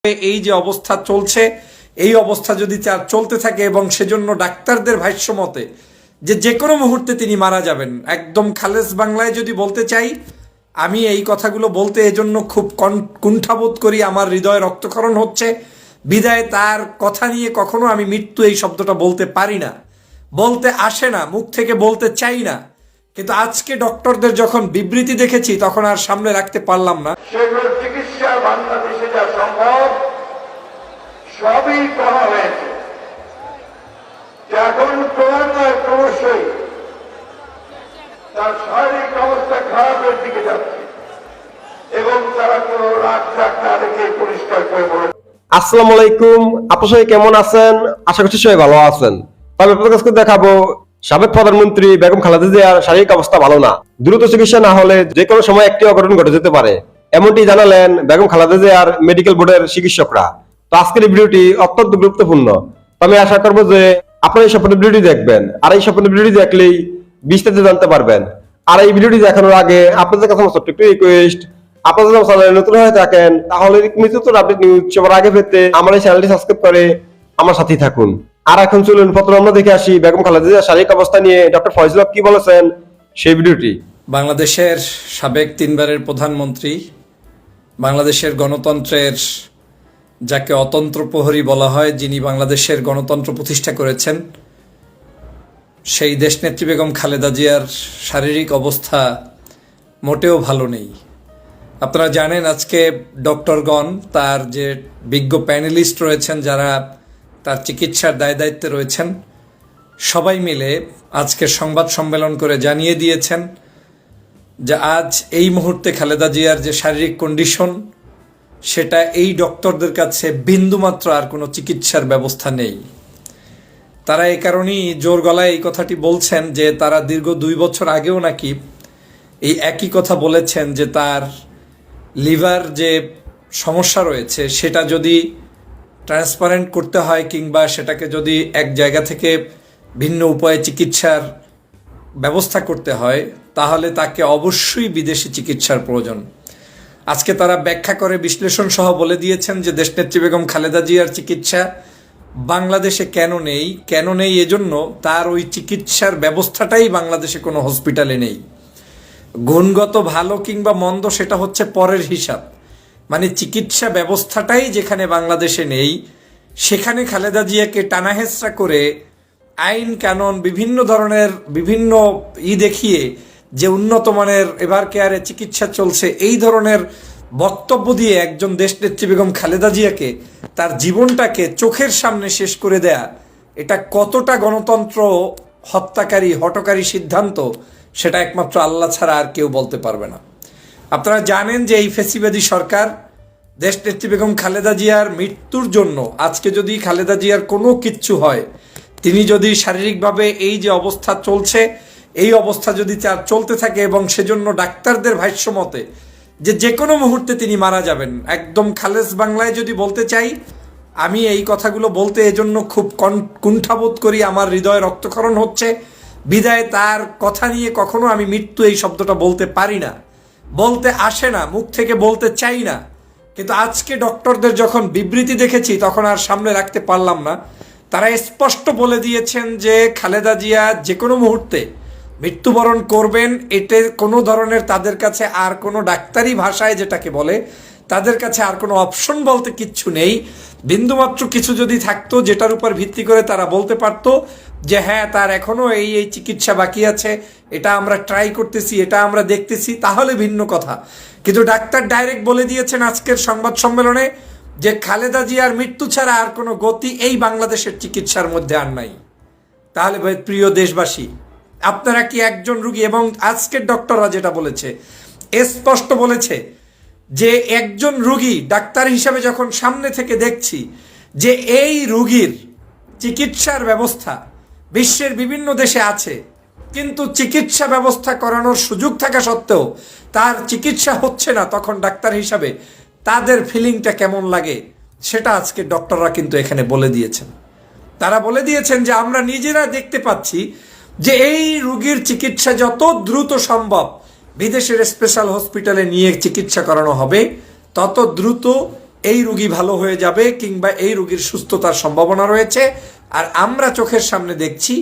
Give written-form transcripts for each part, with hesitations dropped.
এই যে অবস্থা চলছে, এই অবস্থা যদি চলতে থাকে এবং সেজন্য ডাক্তারদের ভাষ্য মতে যে কোনো মুহূর্তে তিনি মারা যাবেন, একদম খালেস বাংলায় যদি বলতে চাই, আমি এই কথাগুলো বলতে এজন্য খুব কুণ্ঠাবোধ করি, আমার হৃদয়ে রক্তক্ষরণ হচ্ছে বিদায় তার কথা নিয়ে কখনো আমি মৃত্যু এই শব্দটা বলতে পারি না, বলতে আসে না, মুখ থেকে বলতে চাই না। কিন্তু আজকে ডক্টরদের যখন বিবৃতি দেখেছি তখন আর সামনে রাখতে পারলাম না। সেগুলোর চিকিৎসা বাংলাদেশে যা সম্ভব সবই করা হয়েছে। এখন ক্রমান্বয়ে ক্রমশই তার শারীরিক অবস্থা খারাপের দিকে যাচ্ছে এবং তারা কোনো রাগ ঢাক না রেখে পরিষ্কার করে বলে। আসসালামু আলাইকুম, আপু সবাই কেমন আছেন? আশা করছি সবাই ভালো আছেন। তবে আপনাদের কাছে দেখাবো সাবেক প্রধানমন্ত্রী বেগম খালেদা জিয়ার শারীরিক অবস্থা ভালো না, দ্রুত চিকিৎসা না হলে যে কোনো সময় একটি অঘটন ঘটে যেতে পারে, এমনটি জানালেন বেগম খালেদা জিয়ার মেডিকেল বোর্ডের চিকিৎসকরা। তো আজকের এই ভিডিওটি অত্যন্ত গুরুত্বপূর্ণ। তো আমি আশা করবো যে আপনারা এই সম্পূর্ণ ভিডিওটি দেখবেন, আর এই সম্পূর্ণ ভিডিওটি দেখলেই বিস্তারিত জানতে পারবেন। আর এই ভিডিওটি দেখানোর আগে আপনাদের কাছে আমার ছোট্ট একটু রিকোয়েস্ট, আপনারা যদি চ্যানেলে নতুন হয়ে থাকেন তাহলে নিত্যনতুন আপডেট নিউজ সবার আগে পেতে আমার এই চ্যানেলটি সাবস্ক্রাইব করে আমার সাথেই থাকুন। আর এখন চলুন প্রথমে আমরা দেখে আসি বেগম খালেদা জিয়ার শারীরিক অবস্থা নিয়ে ডক্টর ফয়জুল হক কি বলেছেন সেই ভিডিওটি। বাংলাদেশের সাবেক তিনবারের প্রধানমন্ত্রী, বাংলাদেশের গণতন্ত্রের যাকে অতন্ত্র প্রহরী বলা হয়, যিনি বাংলাদেশের গণতন্ত্র প্রতিষ্ঠা করেছেন, সেই দেশনেত্রী বেগম খালেদা জিয়ার শারীরিক অবস্থা মোটেও ভালো নেই। আপনারা জানেন আজকে ডক্টরগণ, তার যে বিজ্ঞ প্যানেলিস্ট রয়েছেন যারা তার চিকিৎসার দায় দায়িত্বে রয়েছেন, সবাই মিলে আজকে সংবাদ সম্মেলন করে জানিয়ে দিয়েছেন যে আজ এই মুহূর্তে খালেদা জিয়ার যে শারীরিক কন্ডিশন, সেটা এই ডক্টরদের কাছে বিন্দুমাত্র আর কোনো চিকিৎসার ব্যবস্থা নেই। তারা এই কারণেই জোর গলায় এই কথাটি বলছেন যে তারা দীর্ঘ 2 বছর আগেও নাকি এই একই কথা বলেছেন যে তার লিভার যে সমস্যা রয়েছে সেটা যদি ট্রান্সপারেন্ট করতে হয় কিংবা সেটাকে যদি এক জায়গা থেকে ভিন্ন উপায়ে চিকিৎসার ব্যবস্থা করতে হয় তাহলে তাকে অবশ্যই বিদেশি চিকিৎসার প্রয়োজন। আজকে তারা ব্যাখ্যা করে বিশ্লেষণ সহ বলে দিয়েছেন যে দেশনেত্রী বেগম খালেদা জিয়ার চিকিৎসা বাংলাদেশে কেন নেই এজন্য তার ওই চিকিৎসার ব্যবস্থাটাই বাংলাদেশে কোনো হসপিটালে নেই। গুণগত ভালো কিংবা মন্দ সেটা হচ্ছে পরের হিসাব, মানে চিকিৎসা ব্যবস্থাটাই যেখানে বাংলাদেশে নেই সেখানে খালেদা জিয়াকে টানাহেচড়া করে আইন কানুন বিভিন্ন ধরনের বিভিন্ন দেখিয়ে যে উন্নত মানের এভার কেয়ারে চিকিৎসা চলছে, এই ধরনের বক্তব্য দিয়ে একজন দেশনেত্রী বেগম খালেদা জিয়াকে তার জীবনটাকে চোখের সামনে শেষ করে দেয়া, এটা কতটা গণতন্ত্র হটকারী সিদ্ধান্ত সেটা একমাত্র আল্লাহ ছাড়া আর কেউ বলতে পারবে না। আপনারা জানেন যে এই ফ্যাসিবাদী সরকার দেশনেত্রী বেগম খালেদা জিয়ার মৃত্যুর জন্য, আজকে যদি খালেদা জিয়ার কোনো কিচ্ছু হয়, তিনি যদি শারীরিকভাবে এই যে অবস্থা চলছে এই অবস্থা যদি চলতে থাকে এবং সেজন্য ডাক্তারদের ভাষ্য মতে যে কোনো মুহূর্তে তিনি মারা যাবেন, একদম খালেস বাংলায় যদি বলতে চাই, আমি এই কথাগুলো বলতে এজন্য খুব কুণ্ঠাবোধ করি, আমার হৃদয়ে রক্তক্ষরণ হচ্ছে বিদায় তার কথা নিয়ে কখনো আমি মৃত্যু এই শব্দটা বলতে পারি না, বলতে আসে না, মুখ থেকে বলতে চাই না। কিন্তু আজকে ডক্টরদের যখন বিবৃতি দেখেছি তখন আর সামনে রাখতে পারলাম না। তারা স্পষ্ট বলে দিয়েছেন যে খালেদা জিয়া যে কোনো মুহূর্তে মৃত্যুবরণ করবেন, এতে কোনো ধরনের তাদের কাছে আর কোনো ডাক্তারি ভাষায় যেটাকে বলে তাদের কাছে আর কোনো অপশন বলতে কিচ্ছু নেই। বিন্দুমাত্র কিছু যদি থাকতো যেটার উপর ভিত্তি করে তারা বলতে পারতো যে হ্যাঁ তার এখনো এই চিকিৎসা বাকি আছে, এটা আমরা ট্রাই করতেছি, এটা আমরা দেখতেছি, তাহলে ভিন্ন কথা। কিন্তু ডাক্তার ডাইরেক্ট বলে দিয়েছেন আজকের সংবাদ সম্মেলনে যে খালেদা জিয়ার মৃত্যু ছাড়া আর কোনো গতি এই বাংলাদেশের চিকিৎসার মধ্যে আর নাই। তাহলে প্রিয় দেশবাসী, আপনারা কি একজন রুগী, এবং আজকের ডক্টররা যেটা বলেছে স্পষ্ট বলেছে যে একজন রুগী ডাক্তার হিসাবে যখন সামনে থেকে দেখছি যে এই রুগীর চিকিৎসার ব্যবস্থা বিশ্বের বিভিন্ন দেশে আছে, কিন্তু চিকিৎসা ব্যবস্থা করানোর সুযোগ থাকা সত্ত্বেও তার চিকিৎসা হচ্ছে না, তখন ডাক্তার হিসাবে তাদের ফিলিংটা কেমন লাগে সেটা আজকে ডক্টররা কিন্তু এখানে বলে দিয়েছেন। তারা বলে দিয়েছেন যে আমরা নিজেরা দেখতে পাচ্ছি যে এই রোগীর চিকিৎসা যত দ্রুত সম্ভব বিদেশের স্পেশাল হসপিটালে নিয়ে চিকিৎসা করানো হবে, তত দ্রুত এই রোগী ভালো হয়ে যাবে কিংবা এই রোগীর সুস্থতার সম্ভাবনা রয়েছে। আর আমরা চোখের সামনে দেখছি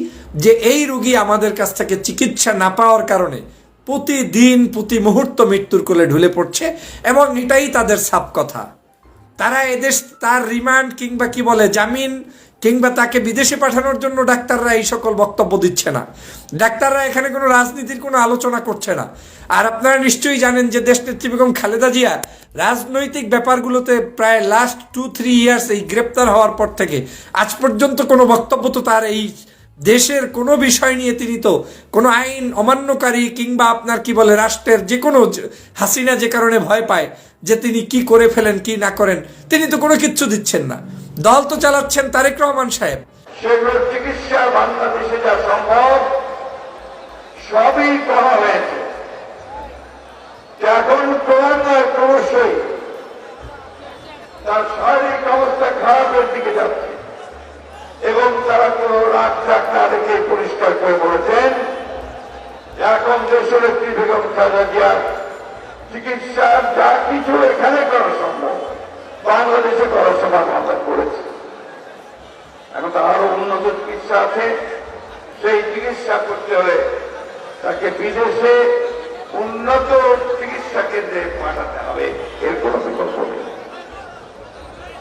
যে এই রোগী আমাদের কাছ থেকে চিকিৎসা না পাওয়ার কারণে প্রতিদিন প্রতি মুহূর্ত মৃত্যুর কোলে ঢুলে পড়ছে, এবং এটাই তাদের সাপ কথা। তারা এদেশ তার রিমান্ড কিংবা কি বলে জামিন কিংবা তাকে বিদেশে পাঠানোর জন্য ডাক্তাররা এই সকল বক্তব্য দিচ্ছে না। ডাক্তাররা এখানে কোনো রাজনীতির কোনো আলোচনা করছে না। আর আপনারা নিশ্চয়ই জানেন যে দেশনেত্রী বেগম খালেদা জিয়া রাজনৈতিক ব্যাপারগুলোতে প্রায় লাস্ট 2-3 ইয়ার্স এই গ্রেপ্তার হওয়ার পর থেকে আজ পর্যন্ত কোনো বক্তব্য তো তার এই দেশের কোনো বিষয় নিয়ে তিনি তো কোনো আইন অমান্যকারী কিংবা আপনার কি বলে রাষ্ট্রের যে কোনো হাসিনা যে কারণে ভয় পায় যে তিনি কি করে ফেলেন কি না করেন, তিনি তো কোনো কিচ্ছু দিচ্ছেন না। দল তো চালাচ্ছেন তারেক রহমান সাহেব। সেগুলোর চিকিৎসা বাংলাদেশে যা সম্ভব সবই করা হয়েছে। এখন ক্রমান্বয়ে ক্রমশই তার শারীরিক অবস্থা খারাপের দিকে যাচ্ছে, এবং তারা কোন রাগ রাগ না রেখে পরিষ্কার করে বলেছেন এখন দেশনেত্রী বেগম খালেদা জিয়ার চিকিৎসা যা কিছু এখানে করা সম্ভব বাংলাদেশে করার সমাধান করেছে। এখন তার আরো উন্নত চিকিৎসা আছে, সেই চিকিৎসা করতে হলে তাকে বিদেশে উন্নত চিকিৎসা কেন্দ্রে পাঠাতে হবে, এর কোন বিকল্প নেই।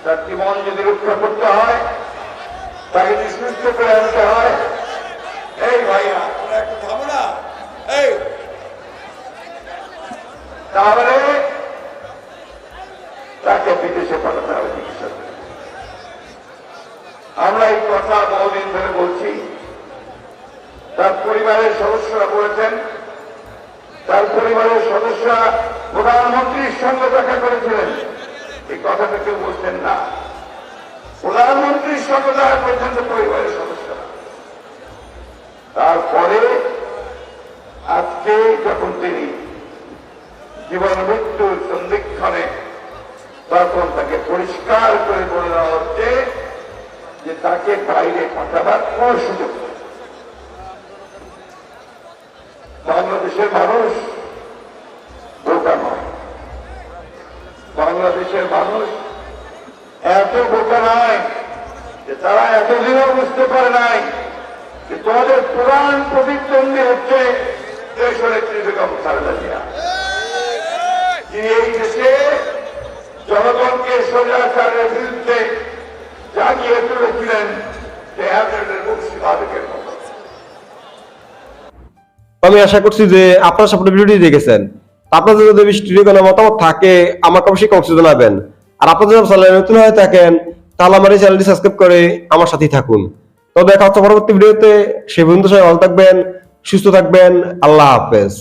তার জীবন যদি রক্ষা করতে হয়, তাকে যদি সুস্থ করে আনতে হয়, এই ভাইয়া তোমরা একটু থামো না, এই তাহলে তাকে বিদেশে পাঠাতে হবে চিকিৎসা। আমরা এই কথা বহুদিন ধরে বলছি, তার পরিবারের সদস্যরা বলেছেন, তার পরিবারের সদস্যরা প্রধানমন্ত্রীর সঙ্গে দেখা করেছিলেন, এই কথাটা কেউ বলছেন না। প্রধানমন্ত্রীর সঙ্গে দেখা করেছেন তো পরিবারের সদস্যরা। তারপরে আজকে যখন তিনি জীবন মৃত্যুর সন্ধিক্ষণে, তখন তাকে পরিষ্কার করে বলে দেওয়া হচ্ছে যে তাকে বাইরে পাঠাবার কোন সুযোগ নেই। বাংলাদেশের মানুষ বোকা নয়, বাংলাদেশের মানুষ এত বোকা নয় যে তারা এতদিনও বুঝতে পারে নাই যে তোমাদের প্রধান প্রতিদ্বন্দ্বী হচ্ছে দেশনেত্রী বেগম খালেদা জিয়া, যিনি এই দেশে জনগণকে স্বৈরাচারের বিরুদ্ধে জাগিয়ে তুলেছিলেন যে হ্যাজেলের মুর্শিদাবাদের মতো। আমি আশা করছি যে আপনারা সব ভিডিওটি দেখেছেন। আপনাদের যদি বিষয়টি কোনো মতামত থাকে আমাকে অবশ্যই কমেন্টে জানাবেন। আর আপনারা যদি চ্যানেলে নতুন হয়ে থাকেন তাহলে আমার এই চ্যানেলটি সাবস্ক্রাইব করে আমার সাথেই থাকুন। তো দেখা হচ্ছে পরবর্তী ভিডিওতে। সেই পর্যন্ত সবাই ভালো থাকবেন, সুস্থ থাকবেন। আল্লাহ হাফেজ।